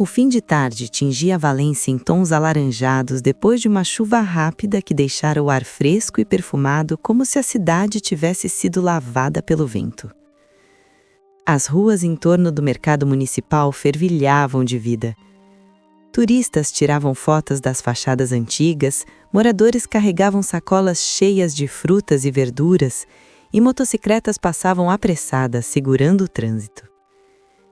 O fim de tarde tingia Valência em tons alaranjados depois de uma chuva rápida que deixara o ar fresco e perfumado como se a cidade tivesse sido lavada pelo vento. As ruas em torno do mercado municipal fervilhavam de vida. Turistas tiravam fotos das fachadas antigas, moradores carregavam sacolas cheias de frutas e verduras e motocicletas passavam apressadas, segurando o trânsito.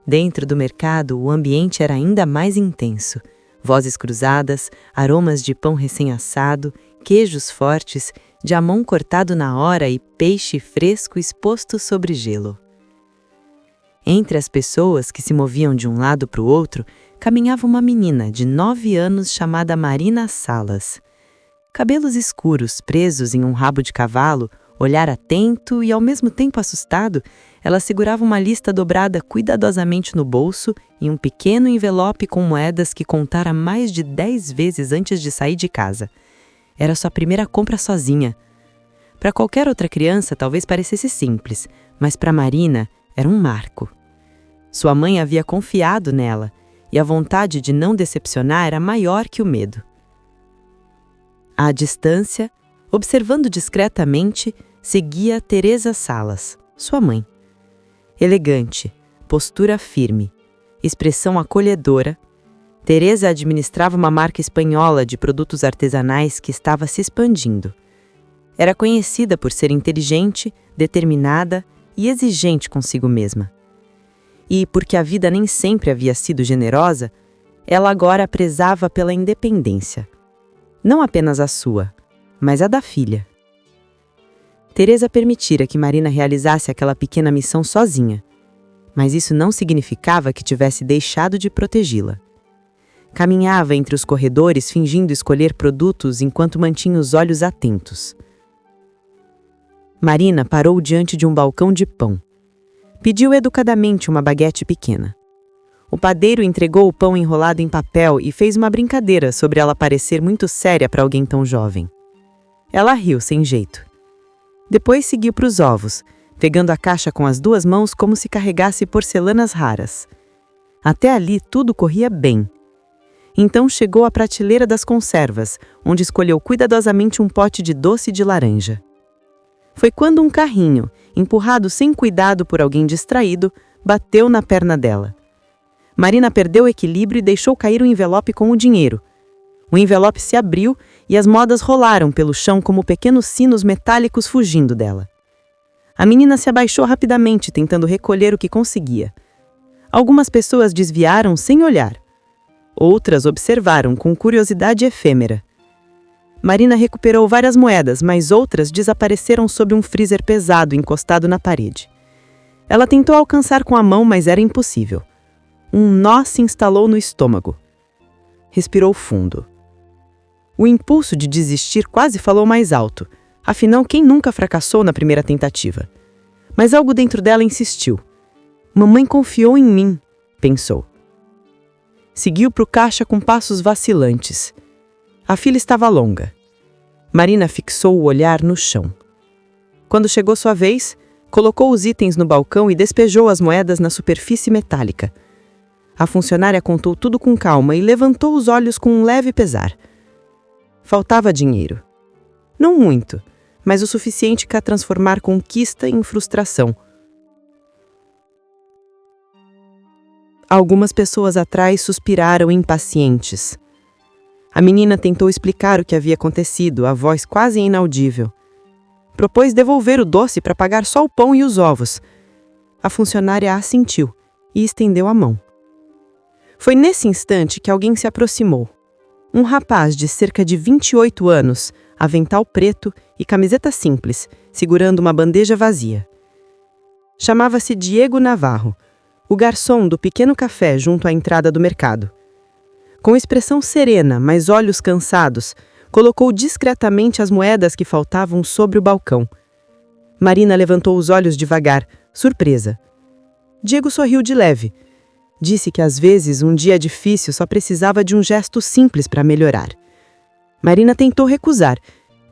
Dentro do mercado, o ambiente era ainda mais intenso. Vozes cruzadas, aromas de pão recém-assado, queijos fortes, jamão cortado na hora e peixe fresco exposto sobre gelo. Entre as pessoas que se moviam de um lado para o outro, caminhava uma menina de 9 anos chamada Marina Salas. Cabelos escuros presos em um rabo de cavalo, olhar atento e ao mesmo tempo assustado, ela segurava uma lista dobrada cuidadosamente no bolso e um pequeno envelope com moedas que contara mais de 10 vezes antes de sair de casa. Era sua primeira compra sozinha. Para qualquer outra criança talvez parecesse simples, mas para Marina era um marco. Sua mãe havia confiado nela, e a vontade de não decepcionar era maior que o medo. À distância, observando discretamente, seguia Teresa Salas, sua mãe. Elegante, postura firme, expressão acolhedora, Teresa administrava uma marca espanhola de produtos artesanais que estava se expandindo. Era conhecida por ser inteligente, determinada e exigente consigo mesma. E, porque a vida nem sempre havia sido generosa, ela agora prezava pela independência. Não apenas a sua, mas a da filha. Teresa permitira que Marina realizasse aquela pequena missão sozinha, mas isso não significava que tivesse deixado de protegê-la. Caminhava entre os corredores fingindo escolher produtos enquanto mantinha os olhos atentos. Marina parou diante de um balcão de pão. Pediu educadamente uma baguete pequena. O padeiro entregou o pão enrolado em papel e fez uma brincadeira sobre ela parecer muito séria para alguém tão jovem. Ela riu sem jeito. Depois seguiu para os ovos, pegando a caixa com as 2 mãos como se carregasse porcelanas raras. Até ali tudo corria bem. Então chegou à prateleira das conservas, onde escolheu cuidadosamente um pote de doce de laranja. Foi quando um carrinho, empurrado sem cuidado por alguém distraído, bateu na perna dela. Marina perdeu o equilíbrio e deixou cair o envelope com o dinheiro. O envelope se abriu e as moedas rolaram pelo chão como pequenos sinos metálicos fugindo dela. A menina se abaixou rapidamente, tentando recolher o que conseguia. Algumas pessoas desviaram sem olhar. Outras observaram com curiosidade efêmera. Marina recuperou várias moedas, mas outras desapareceram sob um freezer pesado encostado na parede. Ela tentou alcançar com a mão, mas era impossível. Um nó se instalou no estômago. Respirou fundo. O impulso de desistir quase falou mais alto. Afinal, quem nunca fracassou na primeira tentativa? Mas algo dentro dela insistiu. Mamãe confiou em mim, pensou. Seguiu para o caixa com passos vacilantes. A fila estava longa. Marina fixou o olhar no chão. Quando chegou sua vez, colocou os itens no balcão e despejou as moedas na superfície metálica. A funcionária contou tudo com calma e levantou os olhos com um leve pesar. Faltava dinheiro. Não muito, mas o suficiente para transformar conquista em frustração. Algumas pessoas atrás suspiraram impacientes. A menina tentou explicar o que havia acontecido, a voz quase inaudível. Propôs devolver o doce para pagar só o pão e os ovos. A funcionária assentiu e estendeu a mão. Foi nesse instante que alguém se aproximou. Um rapaz de cerca de 28 anos, avental preto e camiseta simples, segurando uma bandeja vazia. Chamava-se Diego Navarro, o garçom do pequeno café junto à entrada do mercado. Com expressão serena, mas olhos cansados, colocou discretamente as moedas que faltavam sobre o balcão. Marina levantou os olhos devagar, surpresa. Diego sorriu de leve. Disse que às vezes um dia difícil só precisava de um gesto simples para melhorar. Marina tentou recusar.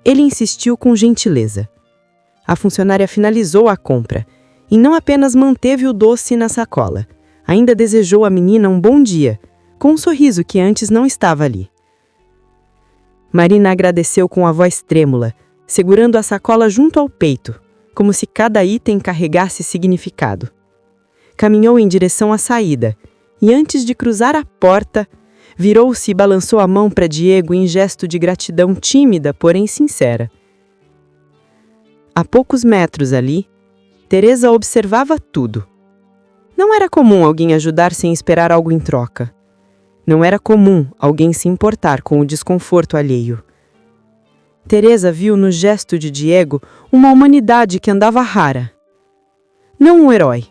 Ele insistiu com gentileza. A funcionária finalizou a compra e não apenas manteve o doce na sacola, ainda desejou à menina um bom dia, com um sorriso que antes não estava ali. Marina agradeceu com a voz trêmula, segurando a sacola junto ao peito, como se cada item carregasse significado. Caminhou em direção à saída e, antes de cruzar a porta, virou-se e balançou a mão para Diego em gesto de gratidão tímida, porém sincera. A poucos metros ali, Teresa observava tudo. Não era comum alguém ajudar sem esperar algo em troca. Não era comum alguém se importar com o desconforto alheio. Teresa viu no gesto de Diego uma humanidade que andava rara. Não um herói,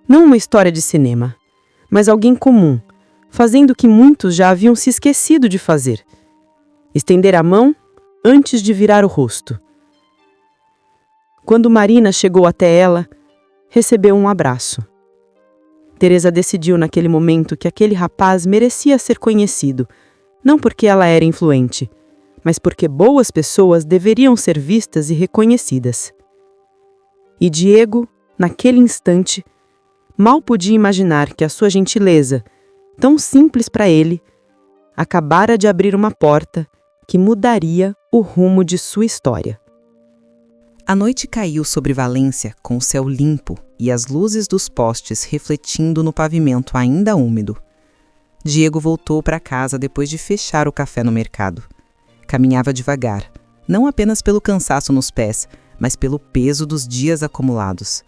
não uma história de cinema, mas alguém comum, fazendo o que muitos já haviam se esquecido de fazer: estender a mão antes de virar o rosto. Quando Marina chegou até ela, recebeu um abraço. Teresa decidiu naquele momento que aquele rapaz merecia ser conhecido, não porque ela era influente, mas porque boas pessoas deveriam ser vistas e reconhecidas. E Diego, naquele instante, mal podia imaginar que a sua gentileza, tão simples para ele, acabara de abrir uma porta que mudaria o rumo de sua história. A noite caiu sobre Valência com o céu limpo e as luzes dos postes refletindo no pavimento ainda úmido. Diego voltou para casa depois de fechar o café no mercado. Caminhava devagar, não apenas pelo cansaço nos pés, mas pelo peso dos dias acumulados.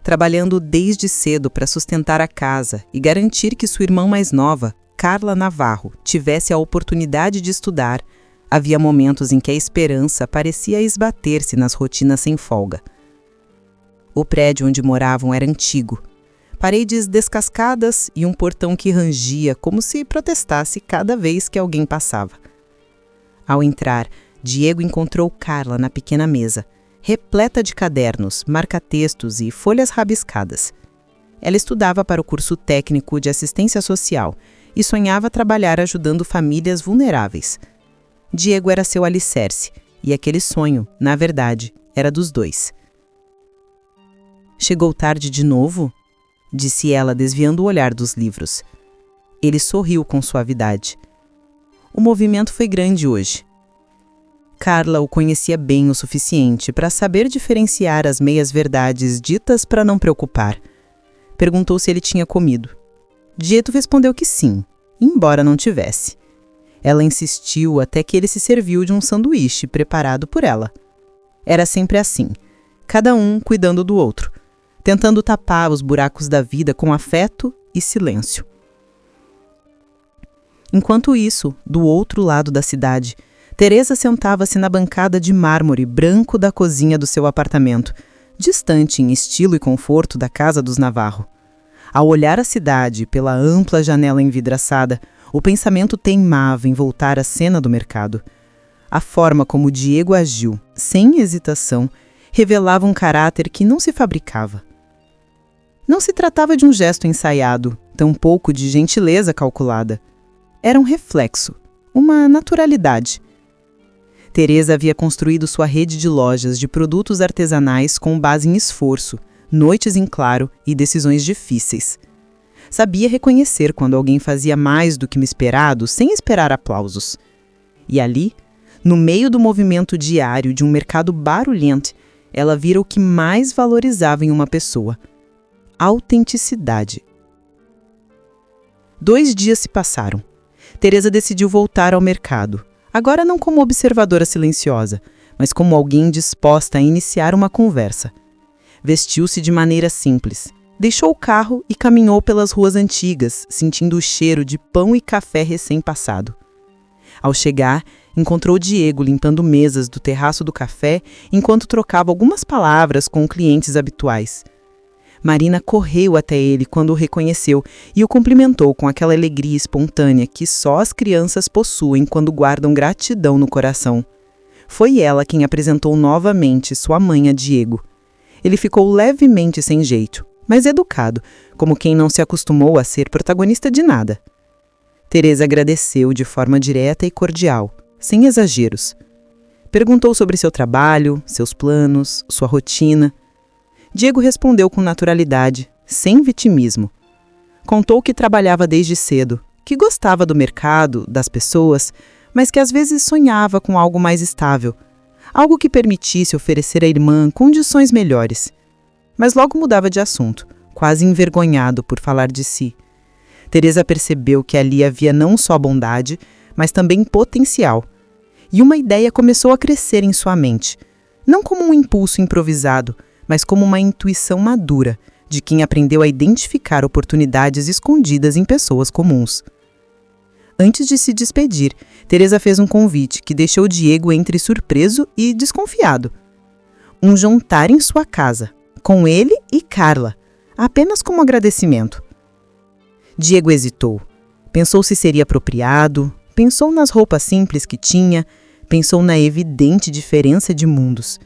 Trabalhando desde cedo para sustentar a casa e garantir que sua irmã mais nova, Carla Navarro, tivesse a oportunidade de estudar, havia momentos em que a esperança parecia esbater-se nas rotinas sem folga. O prédio onde moravam era antigo, paredes descascadas e um portão que rangia como se protestasse cada vez que alguém passava. Ao entrar, Diego encontrou Carla na pequena mesa, repleta de cadernos, marca-textos e folhas rabiscadas. Ela estudava para o curso técnico de assistência social e sonhava trabalhar ajudando famílias vulneráveis. Diego era seu alicerce, e aquele sonho, na verdade, era dos dois. Chegou tarde de novo? Disse ela, desviando o olhar dos livros. Ele sorriu com suavidade. O movimento foi grande hoje. Carla o conhecia bem o suficiente para saber diferenciar as meias-verdades ditas para não preocupar. Perguntou se ele tinha comido. Diego respondeu que sim, embora não tivesse. Ela insistiu até que ele se serviu de um sanduíche preparado por ela. Era sempre assim, cada um cuidando do outro, tentando tapar os buracos da vida com afeto e silêncio. Enquanto isso, do outro lado da cidade, Teresa sentava-se na bancada de mármore branco da cozinha do seu apartamento, distante em estilo e conforto da casa dos Navarro. Ao olhar a cidade pela ampla janela envidraçada, o pensamento teimava em voltar à cena do mercado. A forma como Diego agiu, sem hesitação, revelava um caráter que não se fabricava. Não se tratava de um gesto ensaiado, tampouco de gentileza calculada. Era um reflexo, uma naturalidade. Teresa havia construído sua rede de lojas de produtos artesanais com base em esforço, noites em claro e decisões difíceis. Sabia reconhecer quando alguém fazia mais do que o esperado sem esperar aplausos. E ali, no meio do movimento diário de um mercado barulhento, ela vira o que mais valorizava em uma pessoa: autenticidade. 2 dias se passaram. Teresa decidiu voltar ao mercado, agora não como observadora silenciosa, mas como alguém disposta a iniciar uma conversa. Vestiu-se de maneira simples. Deixou o carro e caminhou pelas ruas antigas, sentindo o cheiro de pão e café recém-passado. Ao chegar, encontrou Diego limpando mesas do terraço do café enquanto trocava algumas palavras com clientes habituais. Marina correu até ele quando o reconheceu e o cumprimentou com aquela alegria espontânea que só as crianças possuem quando guardam gratidão no coração. Foi ela quem apresentou novamente sua mãe a Diego. Ele ficou levemente sem jeito, mas educado, como quem não se acostumou a ser protagonista de nada. Teresa agradeceu de forma direta e cordial, sem exageros. Perguntou sobre seu trabalho, seus planos, sua rotina. Diego respondeu com naturalidade, sem vitimismo. Contou que trabalhava desde cedo, que gostava do mercado, das pessoas, mas que às vezes sonhava com algo mais estável, algo que permitisse oferecer à irmã condições melhores. Mas logo mudava de assunto, quase envergonhado por falar de si. Teresa percebeu que ali havia não só bondade, mas também potencial. E uma ideia começou a crescer em sua mente, não como um impulso improvisado, mas como uma intuição madura, de quem aprendeu a identificar oportunidades escondidas em pessoas comuns. Antes de se despedir, Teresa fez um convite que deixou Diego entre surpreso e desconfiado. Um jantar em sua casa, com ele e Carla, apenas como agradecimento. Diego hesitou. Pensou se seria apropriado, pensou nas roupas simples que tinha, pensou na evidente diferença de mundos.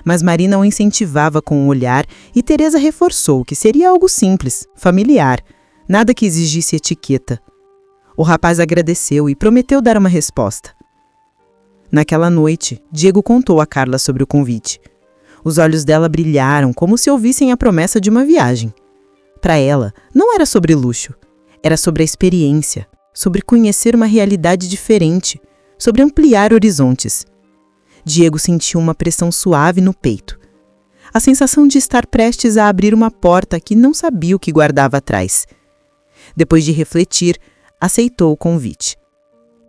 Mas Marina o incentivava com o olhar e Teresa reforçou que seria algo simples, familiar, nada que exigisse etiqueta. O rapaz agradeceu e prometeu dar uma resposta. Naquela noite, Diego contou a Carla sobre o convite. Os olhos dela brilharam como se ouvissem a promessa de uma viagem. Para ela, não era sobre luxo, era sobre a experiência, sobre conhecer uma realidade diferente, sobre ampliar horizontes. Diego sentiu uma pressão suave no peito. A sensação de estar prestes a abrir uma porta que não sabia o que guardava atrás. Depois de refletir, aceitou o convite.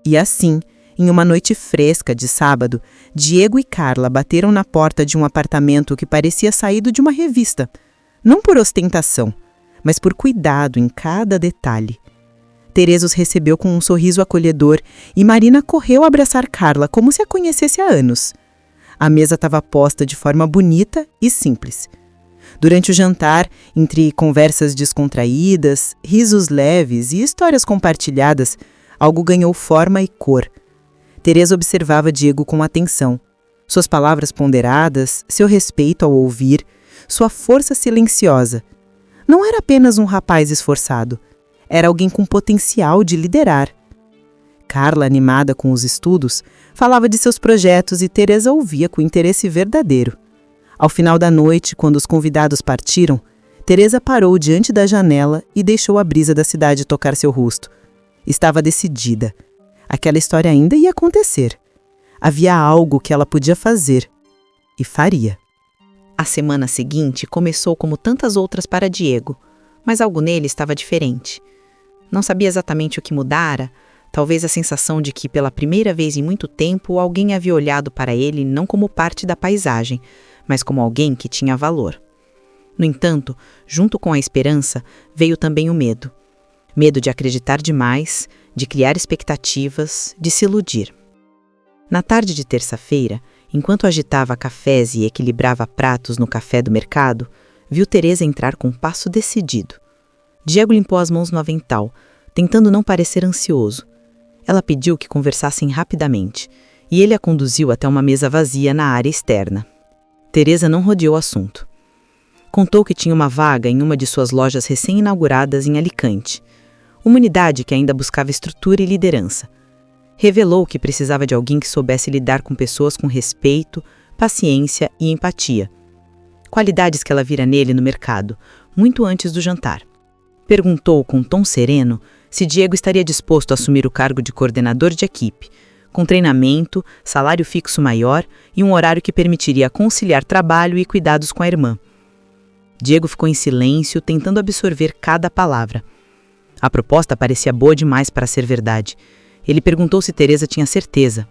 E assim, em uma noite fresca de sábado, Diego e Carla bateram na porta de um apartamento que parecia saído de uma revista, não por ostentação, mas por cuidado em cada detalhe. Teresa os recebeu com um sorriso acolhedor e Marina correu abraçar Carla como se a conhecesse há anos. A mesa estava posta de forma bonita e simples. Durante o jantar, entre conversas descontraídas, risos leves e histórias compartilhadas, algo ganhou forma e cor. Teresa observava Diego com atenção. Suas palavras ponderadas, seu respeito ao ouvir, sua força silenciosa. Não era apenas um rapaz esforçado. Era alguém com potencial de liderar. Carla, animada com os estudos, falava de seus projetos e Teresa ouvia com interesse verdadeiro. Ao final da noite, quando os convidados partiram, Teresa parou diante da janela e deixou a brisa da cidade tocar seu rosto. Estava decidida. Aquela história ainda ia acontecer. Havia algo que ela podia fazer. E faria. A semana seguinte começou como tantas outras para Diego, mas algo nele estava diferente. Não sabia exatamente o que mudara, talvez a sensação de que, pela primeira vez em muito tempo, alguém havia olhado para ele não como parte da paisagem, mas como alguém que tinha valor. No entanto, junto com a esperança, veio também o medo. Medo de acreditar demais, de criar expectativas, de se iludir. Na tarde de terça-feira, enquanto agitava cafés e equilibrava pratos no café do mercado, viu Teresa entrar com um passo decidido. Diego limpou as mãos no avental, tentando não parecer ansioso. Ela pediu que conversassem rapidamente, e ele a conduziu até uma mesa vazia na área externa. Teresa não rodeou o assunto. Contou que tinha uma vaga em uma de suas lojas recém-inauguradas em Alicante, uma unidade que ainda buscava estrutura e liderança. Revelou que precisava de alguém que soubesse lidar com pessoas com respeito, paciência e empatia. Qualidades que ela vira nele no mercado, muito antes do jantar. Perguntou com tom sereno se Diego estaria disposto a assumir o cargo de coordenador de equipe, com treinamento, salário fixo maior e um horário que permitiria conciliar trabalho e cuidados com a irmã. Diego ficou em silêncio, tentando absorver cada palavra. A proposta parecia boa demais para ser verdade. Ele perguntou se Teresa tinha certeza.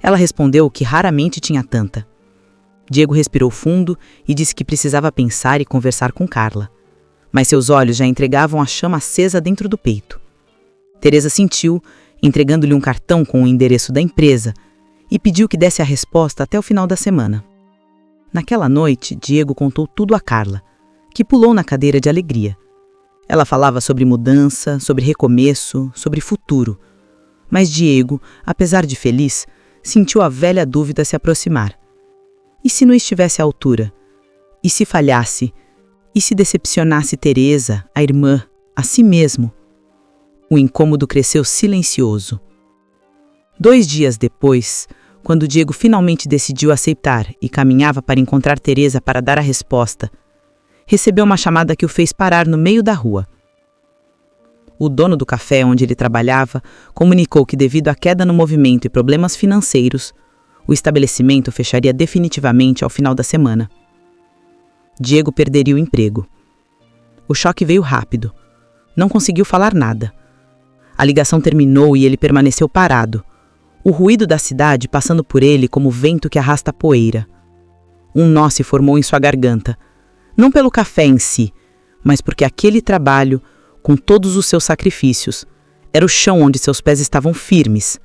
Ela respondeu que raramente tinha tanta. Diego respirou fundo e disse que precisava pensar e conversar com Carla. Mas seus olhos já entregavam a chama acesa dentro do peito. Teresa sentiu, entregando-lhe um cartão com o endereço da empresa, e pediu que desse a resposta até o final da semana. Naquela noite, Diego contou tudo a Carla, que pulou na cadeira de alegria. Ela falava sobre mudança, sobre recomeço, sobre futuro. Mas Diego, apesar de feliz, sentiu a velha dúvida se aproximar. E se não estivesse à altura? E se falhasse? E se decepcionasse Teresa, a irmã, a si mesmo? O incômodo cresceu silencioso. 2 dias depois, quando Diego finalmente decidiu aceitar e caminhava para encontrar Teresa para dar a resposta, recebeu uma chamada que o fez parar no meio da rua. O dono do café onde ele trabalhava comunicou que, devido à queda no movimento e problemas financeiros, o estabelecimento fecharia definitivamente ao final da semana. Diego perderia o emprego. O choque veio rápido. Não conseguiu falar nada. A ligação terminou e ele permaneceu parado, o ruído da cidade passando por ele como vento que arrasta poeira. Um nó se formou em sua garganta, não pelo café em si, mas porque aquele trabalho, com todos os seus sacrifícios, era o chão onde seus pés estavam firmes,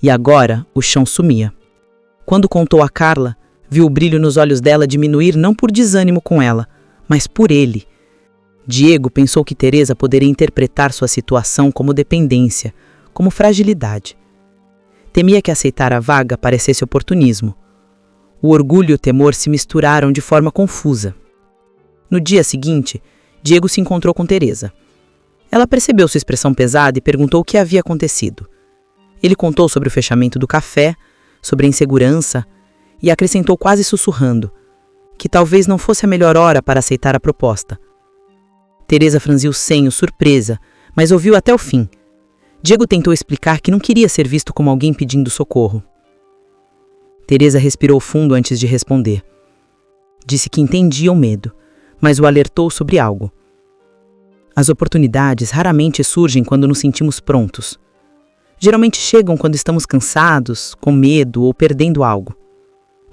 e agora o chão sumia. Quando contou a Carla, viu o brilho nos olhos dela diminuir não por desânimo com ela, mas por ele. Diego pensou que Teresa poderia interpretar sua situação como dependência, como fragilidade. Temia que aceitar a vaga parecesse oportunismo. O orgulho e o temor se misturaram de forma confusa. No dia seguinte, Diego se encontrou com Teresa. Ela percebeu sua expressão pesada e perguntou o que havia acontecido. Ele contou sobre o fechamento do café, sobre a insegurança, e acrescentou quase sussurrando que talvez não fosse a melhor hora para aceitar a proposta. Teresa franziu o senho, surpresa, mas ouviu até o fim. Diego tentou explicar que não queria ser visto como alguém pedindo socorro. Teresa respirou fundo antes de responder. Disse que entendia o medo, mas o alertou sobre algo. As oportunidades raramente surgem quando nos sentimos prontos. Geralmente chegam quando estamos cansados, com medo ou perdendo algo.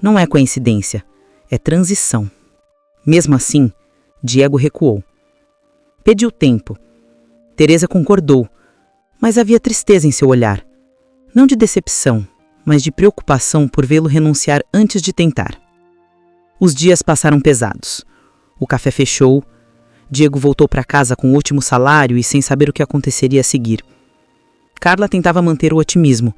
Não é coincidência, é transição. Mesmo assim, Diego recuou. Pediu tempo. Teresa concordou, mas havia tristeza em seu olhar. Não de decepção, mas de preocupação por vê-lo renunciar antes de tentar. Os dias passaram pesados. O café fechou. Diego voltou para casa com o último salário e sem saber o que aconteceria a seguir. Carla tentava manter o otimismo,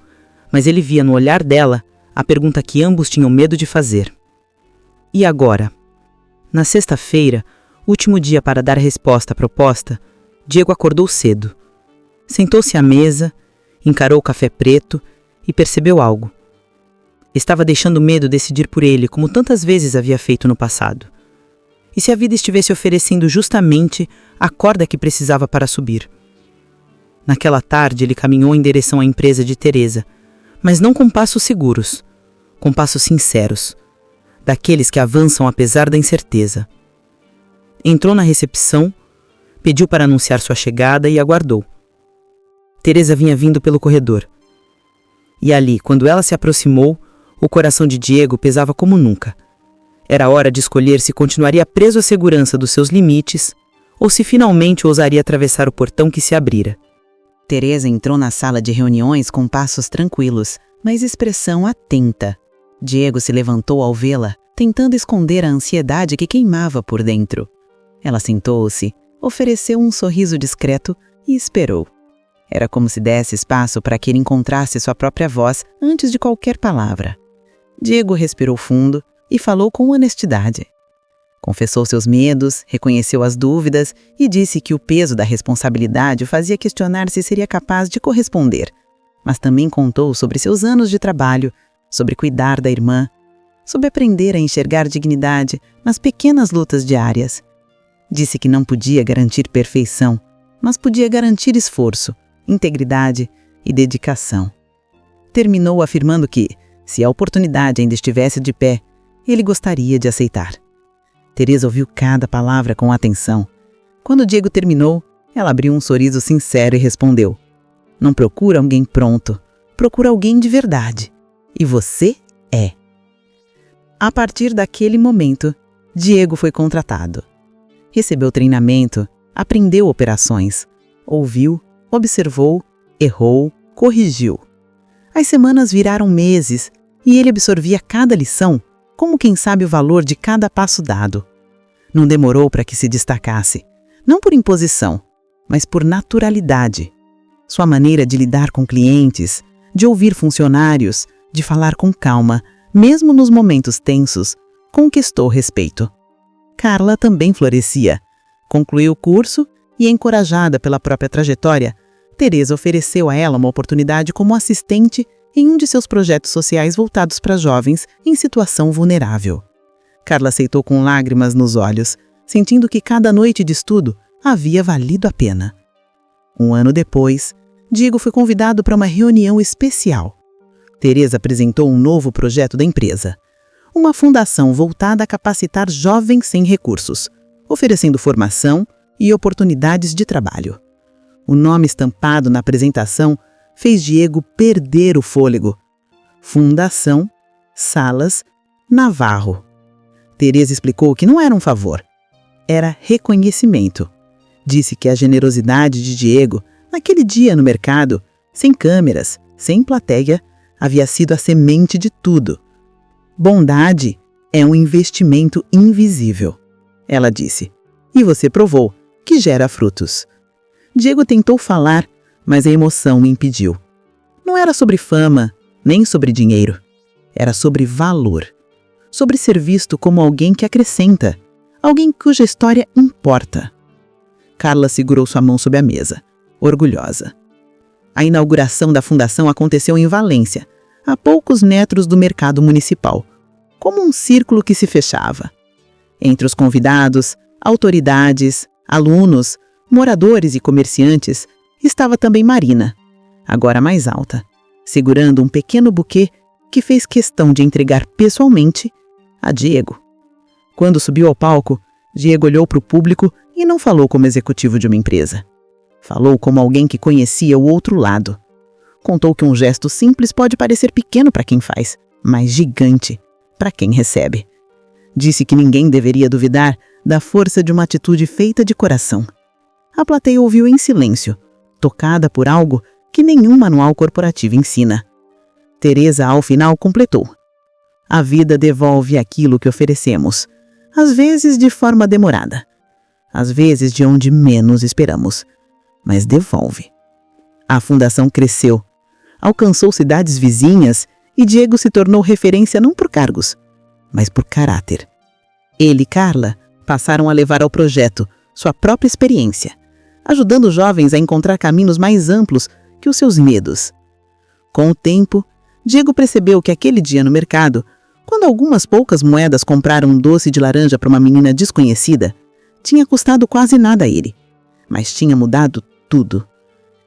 mas ele via no olhar dela a pergunta que ambos tinham medo de fazer. E agora? Na sexta-feira, último dia para dar resposta à proposta, Diego acordou cedo. Sentou-se à mesa, encarou o café preto e percebeu algo. Estava deixando o medo decidir por ele, como tantas vezes havia feito no passado. E se a vida estivesse oferecendo justamente a corda que precisava para subir? Naquela tarde, ele caminhou em direção à empresa de Teresa, mas não com passos seguros, com passos sinceros, daqueles que avançam apesar da incerteza. Entrou na recepção, pediu para anunciar sua chegada e aguardou. Teresa vinha vindo pelo corredor. E ali, quando ela se aproximou, o coração de Diego pesava como nunca. Era hora de escolher se continuaria preso à segurança dos seus limites ou se finalmente ousaria atravessar o portão que se abrira. Teresa entrou na sala de reuniões com passos tranquilos, mas expressão atenta. Diego se levantou ao vê-la, tentando esconder a ansiedade que queimava por dentro. Ela sentou-se, ofereceu um sorriso discreto e esperou. Era como se desse espaço para que ele encontrasse sua própria voz antes de qualquer palavra. Diego respirou fundo e falou com honestidade. Confessou seus medos, reconheceu as dúvidas e disse que o peso da responsabilidade o fazia questionar se seria capaz de corresponder. Mas também contou sobre seus anos de trabalho, sobre cuidar da irmã, sobre aprender a enxergar dignidade nas pequenas lutas diárias. Disse que não podia garantir perfeição, mas podia garantir esforço, integridade e dedicação. Terminou afirmando que, se a oportunidade ainda estivesse de pé, ele gostaria de aceitar. Teresa ouviu cada palavra com atenção. Quando Diego terminou, ela abriu um sorriso sincero e respondeu: "Não procura alguém pronto, procura alguém de verdade. E você é." A partir daquele momento, Diego foi contratado. Recebeu treinamento, aprendeu operações, ouviu, observou, errou, corrigiu. As semanas viraram meses e ele absorvia cada lição como quem sabe o valor de cada passo dado. Não demorou para que se destacasse, não por imposição, mas por naturalidade. Sua maneira de lidar com clientes, de ouvir funcionários, de falar com calma, mesmo nos momentos tensos, conquistou respeito. Carla também florescia. Concluiu o curso e, encorajada pela própria trajetória, Teresa ofereceu a ela uma oportunidade como assistente em um de seus projetos sociais voltados para jovens em situação vulnerável. Carla aceitou com lágrimas nos olhos, sentindo que cada noite de estudo havia valido a pena. Um ano depois, Diego foi convidado para uma reunião especial. Teresa apresentou um novo projeto da empresa. Uma fundação voltada a capacitar jovens sem recursos, oferecendo formação e oportunidades de trabalho. O nome estampado na apresentação fez Diego perder o fôlego. Fundação Salas Navarro. Teresa explicou que não era um favor, era reconhecimento. Disse que a generosidade de Diego, naquele dia no mercado, sem câmeras, sem plateia, havia sido a semente de tudo. Bondade é um investimento invisível, ela disse, e você provou que gera frutos. Diego tentou falar, mas a emoção o impediu. Não era sobre fama, nem sobre dinheiro. Era sobre valor. Sobre ser visto como alguém que acrescenta, alguém cuja história importa. Carla segurou sua mão sob a mesa, orgulhosa. A inauguração da fundação aconteceu em Valência, a poucos metros do mercado municipal, como um círculo que se fechava. Entre os convidados, autoridades, alunos, moradores e comerciantes, estava também Marina, agora mais alta, segurando um pequeno buquê que fez questão de entregar pessoalmente a Diego. Quando subiu ao palco, Diego olhou para o público e não falou como executivo de uma empresa. Falou como alguém que conhecia o outro lado. Contou que um gesto simples pode parecer pequeno para quem faz, mas gigante para quem recebe. Disse que ninguém deveria duvidar da força de uma atitude feita de coração. A plateia ouviu em silêncio, tocada por algo que nenhum manual corporativo ensina. Teresa, ao final, completou. A vida devolve aquilo que oferecemos, às vezes de forma demorada, às vezes de onde menos esperamos, mas devolve. A fundação cresceu, alcançou cidades vizinhas e Diego se tornou referência não por cargos, mas por caráter. Ele e Carla passaram a levar ao projeto sua própria experiência, ajudando jovens a encontrar caminhos mais amplos que os seus medos. Com o tempo, Diego percebeu que aquele dia no mercado, quando algumas poucas moedas compraram um doce de laranja para uma menina desconhecida, tinha custado quase nada a ele, mas tinha mudado tudo.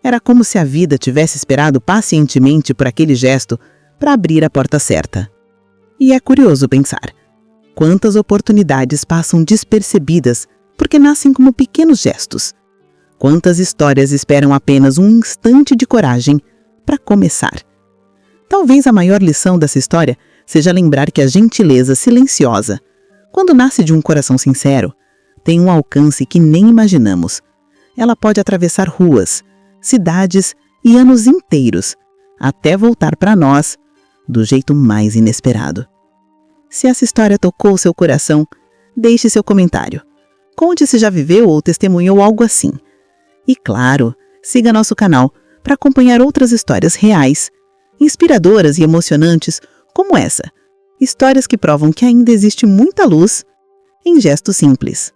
Era como se a vida tivesse esperado pacientemente por aquele gesto para abrir a porta certa. E é curioso pensar, quantas oportunidades passam despercebidas porque nascem como pequenos gestos. Quantas histórias esperam apenas um instante de coragem para começar. Talvez a maior lição dessa história seja lembrar que a gentileza silenciosa, quando nasce de um coração sincero, tem um alcance que nem imaginamos. Ela pode atravessar ruas, cidades e anos inteiros, até voltar para nós do jeito mais inesperado. Se essa história tocou seu coração, deixe seu comentário. Conte se já viveu ou testemunhou algo assim. E claro, siga nosso canal para acompanhar outras histórias reais, inspiradoras e emocionantes como essa. Histórias que provam que ainda existe muita luz em gestos simples.